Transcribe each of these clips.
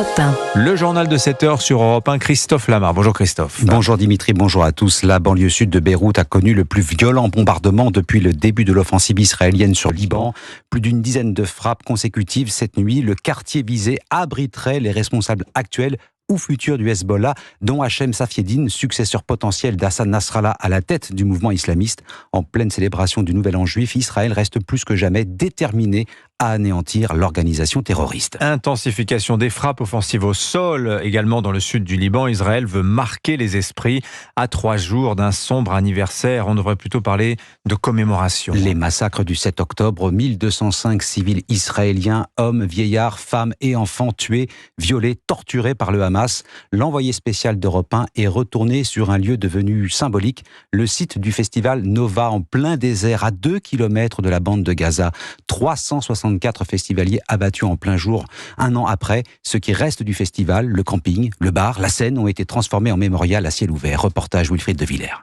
Europe 1. Le journal de 7h sur Europe 1, Christophe Lamar. Bonjour Christophe. Bonjour Dimitri, bonjour à tous. La banlieue sud de Beyrouth a connu le plus violent bombardement depuis le début de l'offensive israélienne sur le Liban. Plus d'une dizaine de frappes consécutives cette nuit. Le quartier visé abriterait les responsables actuels ou futurs du Hezbollah, dont Hachem Safieddine, successeur potentiel d'Hassan Nasrallah à la tête du mouvement islamiste. En pleine célébration du Nouvel An juif, Israël reste plus que jamais déterminé à anéantir l'organisation terroriste. Intensification des frappes offensives au sol, également dans le sud du Liban. Israël veut marquer les esprits à 3 jours d'un sombre anniversaire. On devrait plutôt parler de commémoration. Les massacres du 7 octobre, 1205 civils israéliens, hommes, vieillards, femmes et enfants tués, violés, torturés par le Hamas. L'envoyé spécial d'Europe 1 est retourné sur un lieu devenu symbolique, le site du festival Nova en plein désert à 2 km de la bande de Gaza. 364 festivaliers abattus en plein jour. Un an après, ce qui reste du festival, le camping, le bar, la scène ont été transformés en mémorial à ciel ouvert. Reportage Wilfried de Villers.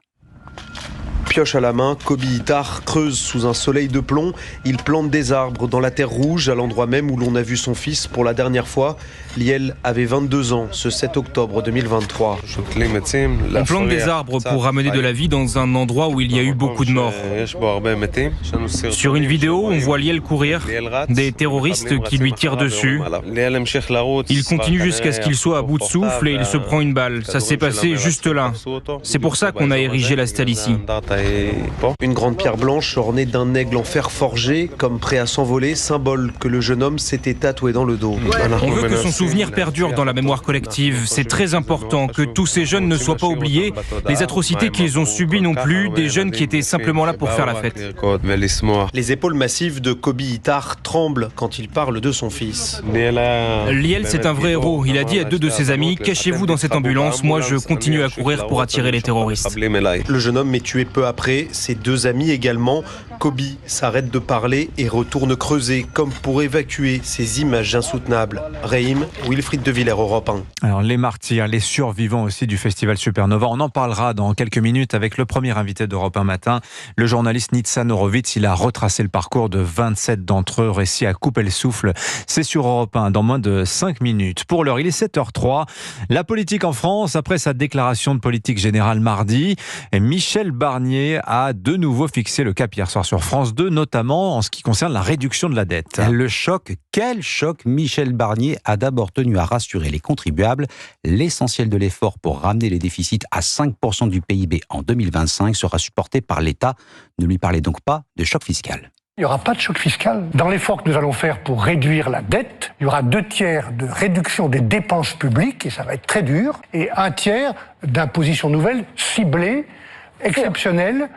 Pioche à la main, Kobi Itar creuse sous un soleil de plomb. Il plante des arbres dans la terre rouge, à l'endroit même où l'on a vu son fils pour la dernière fois. Liel avait 22 ans ce 7 octobre 2023. On plante des arbres pour ramener de la vie dans un endroit où il y a eu beaucoup de morts. Sur une vidéo, on voit Liel courir, des terroristes qui lui tirent dessus. Il continue jusqu'à ce qu'il soit à bout de souffle et il se prend une balle. Ça s'est passé juste là. C'est pour ça qu'on a érigé la stèle ici. Une grande pierre blanche ornée d'un aigle en fer forgé, comme prêt à s'envoler, symbole que le jeune homme s'était tatoué dans le dos. On veut que son souvenir perdure dans la mémoire collective. C'est très important que tous ces jeunes ne soient pas oubliés, les atrocités qu'ils ont subies non plus, des jeunes qui étaient simplement là pour faire la fête. Les épaules massives de Kobi Itar tremblent quand il parle de son fils. Liel, c'est un vrai héros. Il a dit à 2 de ses amis, cachez-vous dans cette ambulance, moi je continue à courir pour attirer les terroristes. Le jeune homme est tué peu après, ses 2 amis également. Kobi s'arrête de parler et retourne creuser, comme pour évacuer ces images insoutenables. Reim, Wilfried de Villers, Europe 1. Alors les martyrs, les survivants aussi du festival Supernova, on en parlera dans quelques minutes avec le premier invité d'Europe 1 matin, le journaliste Nitzan Horowitz. Il a retracé le parcours de 27 d'entre eux, récit à couper le souffle. C'est sur Europe 1 dans moins de 5 minutes. Pour l'heure, il est 7h03. La politique en France, après sa déclaration de politique générale mardi, Michel Barnier a de nouveau fixé le cap hier soir sur France 2, notamment en ce qui concerne la réduction de la dette. Le choc, quel choc! Michel Barnier a d'abord tenu à rassurer les contribuables. L'essentiel de l'effort pour ramener les déficits à 5% du PIB en 2025 sera supporté par l'État. Ne lui parlez donc pas de choc fiscal. Il n'y aura pas de choc fiscal. Dans l'effort que nous allons faire pour réduire la dette, il y aura 2 tiers de réduction des dépenses publiques, et ça va être très dur, et 1 tiers d'imposition nouvelle, ciblée, exceptionnelle,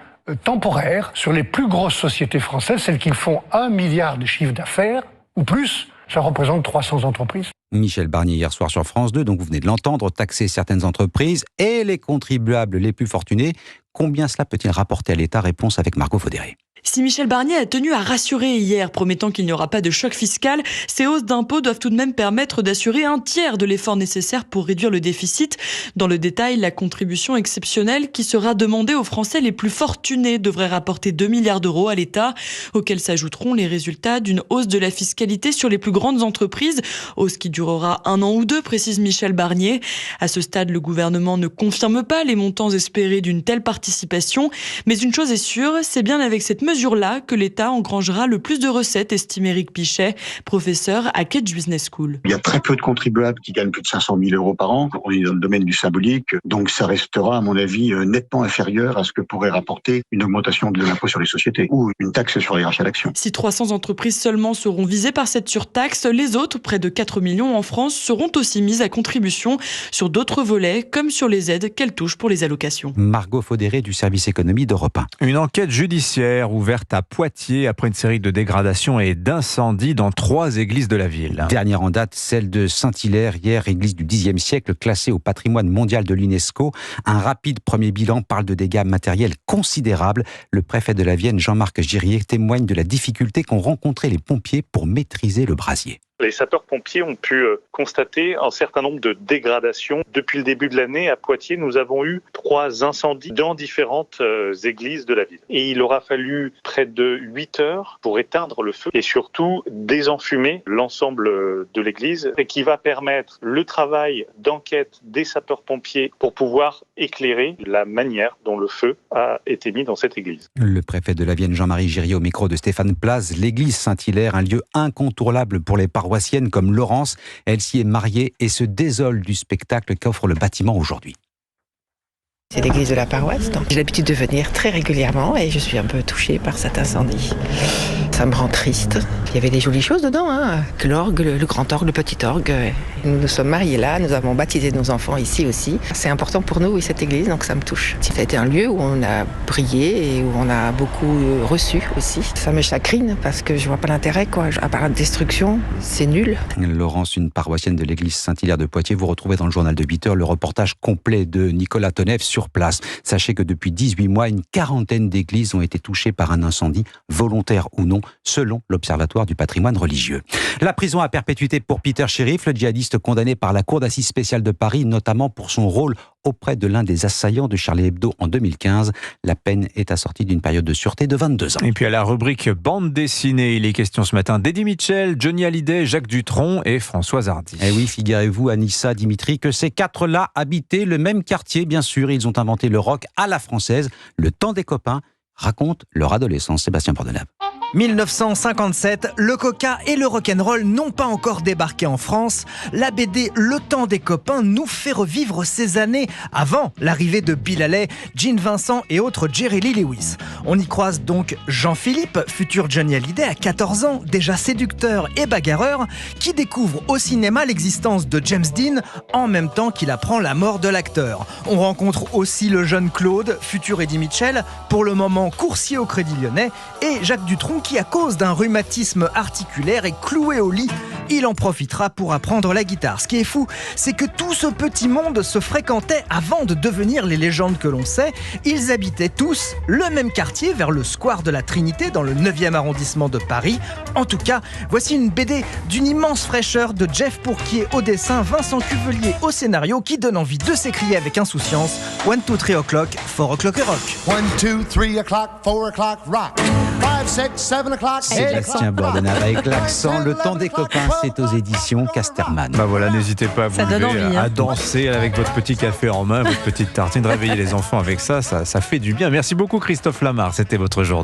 temporaire, sur les plus grosses sociétés françaises, celles qui font 1 milliard de chiffre d'affaires, ou plus, ça représente 300 entreprises. Michel Barnier hier soir sur France 2, donc vous venez de l'entendre, taxer certaines entreprises et les contribuables les plus fortunés. Combien cela peut-il rapporter à l'État? Réponse avec Margot Faudéré. Si Michel Barnier a tenu à rassurer hier, promettant qu'il n'y aura pas de choc fiscal, ces hausses d'impôts doivent tout de même permettre d'assurer 1 tiers de l'effort nécessaire pour réduire le déficit. Dans le détail, la contribution exceptionnelle qui sera demandée aux Français les plus fortunés devrait rapporter 2 milliards d'euros à l'État, auxquels s'ajouteront les résultats d'une hausse de la fiscalité sur les plus grandes entreprises, hausse qui durera 1 an ou 2, précise Michel Barnier. À ce stade, le gouvernement ne confirme pas les montants espérés d'une telle participation, mais une chose est sûre, c'est bien avec cette mesure-là que l'État engrangera le plus de recettes, estime Éric Pichet, professeur à Cambridge Business School. Il y a très peu de contribuables qui gagnent plus de 500 000 euros par an. On est dans le domaine du symbolique, donc ça restera, à mon avis, nettement inférieur à ce que pourrait rapporter une augmentation de l'impôt sur les sociétés ou une taxe sur les rachats d'actions. Si 300 entreprises seulement seront visées par cette surtaxe, les autres, près de 4 millions en France, seront aussi mises à contribution sur d'autres volets, comme sur les aides qu'elles touchent pour les allocations. Margot Faudéré du service économie d'Europe 1. Une enquête judiciaire ouverte à Poitiers après une série de dégradations et d'incendies dans 3 églises de la ville. Dernière en date, celle de Saint-Hilaire, hier, église du Xe siècle, classée au patrimoine mondial de l'UNESCO. Un rapide premier bilan parle de dégâts matériels considérables. Le préfet de la Vienne, Jean-Marc Girier, témoigne de la difficulté qu'ont rencontré les pompiers pour maîtriser le brasier. Les sapeurs-pompiers ont pu constater un certain nombre de dégradations. Depuis le début de l'année, à Poitiers, nous avons eu 3 incendies dans différentes églises de la ville. Et il aura fallu près de 8 heures pour éteindre le feu et surtout désenfumer l'ensemble de l'église, et qui va permettre le travail d'enquête des sapeurs-pompiers pour pouvoir éclairer la manière dont le feu a été mis dans cette église. Le préfet de la Vienne, Jean-Marie Girier, au micro de Stéphane Plaz. L'église Saint-Hilaire, un lieu incontournable pour les paroissiennes comme Laurence. Elle s'y est mariée et se désole du spectacle qu'offre le bâtiment aujourd'hui. C'est l'église de la paroisse, donc j'ai l'habitude de venir très régulièrement et je suis un peu touchée par cet incendie. Ça me rend triste. Il y avait des jolies choses dedans, l'orgue, le grand orgue, le petit orgue. Nous nous sommes mariés là, nous avons baptisé nos enfants ici aussi. C'est important pour nous, cette église, donc ça me touche. Ça a été un lieu où on a prié et où on a beaucoup reçu aussi. Ça me chagrine parce que je vois pas l'intérêt, à part la destruction, c'est nul. Laurence, une paroissienne de l'église Saint-Hilaire de Poitiers, vous retrouvez dans le journal de 8 heures le reportage complet de Nicolas Tonnev sur place. Sachez que depuis 18 mois, une quarantaine d'églises ont été touchées par un incendie, volontaire ou non, selon l'Observatoire du patrimoine religieux. La prison à perpétuité pour Peter Sherif, le djihadiste condamné par la Cour d'assises spéciale de Paris, notamment pour son rôle auprès de l'un des assaillants de Charlie Hebdo en 2015. La peine est assortie d'une période de sûreté de 22 ans. Et puis à la rubrique bande dessinée, il est question ce matin d'Eddie Mitchell, Johnny Hallyday, Jacques Dutronc et Françoise Hardy. Et oui, figurez-vous, Anissa, Dimitri, que ces 4-là habitaient le même quartier, bien sûr. Ils ont inventé le rock à la française. Le temps des copains raconte leur adolescence. Sébastien Bordenave. 1957, le coca et le rock'n'roll n'ont pas encore débarqué en France. La BD Le Temps des copains nous fait revivre ces années avant l'arrivée de Bill Haley, Gene Vincent et autres Jerry Lee Lewis. On y croise donc Jean-Philippe, futur Johnny Hallyday à 14 ans, déjà séducteur et bagarreur, qui découvre au cinéma l'existence de James Dean en même temps qu'il apprend la mort de l'acteur. On rencontre aussi le jeune Claude, futur Eddie Mitchell, pour le moment coursier au Crédit Lyonnais, et Jacques Dutronc qui, à cause d'un rhumatisme articulaire, est cloué au lit. Il en profitera pour apprendre la guitare. Ce qui est fou, c'est que tout ce petit monde se fréquentait avant de devenir les légendes que l'on sait. Ils habitaient tous le même quartier, vers le square de la Trinité, dans le 9e arrondissement de Paris. En tout cas, voici une BD d'une immense fraîcheur de Jeff Pourquier au dessin, Vincent Cuvelier au scénario, qui donne envie de s'écrier avec insouciance. 1, 2, 3 o'clock, 4 o'clock a rock. 1, 2, 3 o'clock, 4 o'clock rock. 5, 6, 7 o'clock, 8 o'clock. Sébastien Bordenave avec l'accent. Le temps des copains, c'est aux éditions Casterman. Bah voilà, n'hésitez pas à vous lever, à danser avec votre petit café en main, votre petite tartine, réveiller les enfants avec ça fait du bien. Merci beaucoup Christophe Lamar, c'était votre journée.